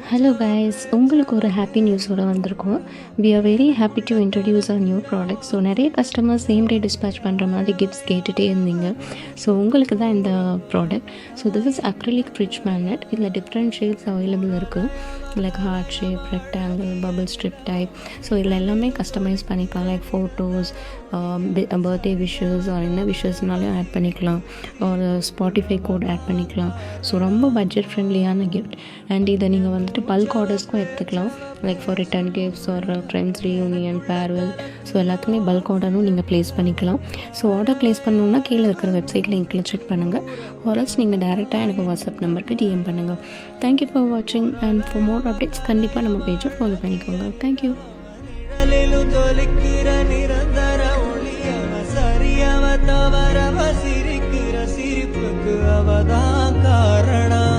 Hello guys, உங்களுக்கு ஒரு happy நியூஸோட வந்திருக்கோம். We are very happy to introduce our new product. So நிறைய customers same day dispatch பண்ணுற மாதிரி கிஃப்ட்ஸ் கேட்டுகிட்டே இருந்தீங்க. ஸோ உங்களுக்கு தான் இந்த product. So this is acrylic fridge magnet. இதில் டிஃப்ரெண்ட் ஷேப்ஸ் அவைலபிள் இருக்குது. Like heart shape, rectangle, bubble strip type. So இதில் எல்லாமே கஸ்டமைஸ் பண்ணிக்கலாம். Like photos, birthday wishes or என்ன விஷஸ்னாலையும் ஆட் பண்ணிக்கலாம். ஒரு ஸ்பாட்டிஃபை கோட் ஆட் பண்ணிக்கலாம். ஸோ ரொம்ப பட்ஜெட் ஃப்ரெண்ட்லியான கிஃப்ட். அண்ட் இதை நீங்கள் வந்துட்டு பல்க் ஆர்டர்ஸ்க்கும் எடுத்துக்கலாம். Like for return gifts or friends reunion, farewell. So எல்லாத்துக்குமே பல்க் ஆர்டரும் நீங்கள் ப்ளேஸ் பண்ணிக்கலாம். ஸோ ஆர்டர் ப்ளேஸ் பண்ணணுன்னா கீழே இருக்கிற வெப்சைட் லிங்க்கில் செக் பண்ணுங்கள். ஆர்எல்ஸ் நீங்கள் டேரெக்டாக எனக்கு வாட்ஸ்அப் நம்பருக்கு டிஎம் பண்ணுங்கள். தேங்க்யூ ஃபார் வாட்சிங் அண்ட் ஃபார் மோர் அப்டேட்ஸ் கண்டிப்பாக நம்ம பேஜை ஃபாலோ பண்ணிக்கோங்க. தேங்க்யூ. சிரிப்புக்கு அவதான் காரணம்.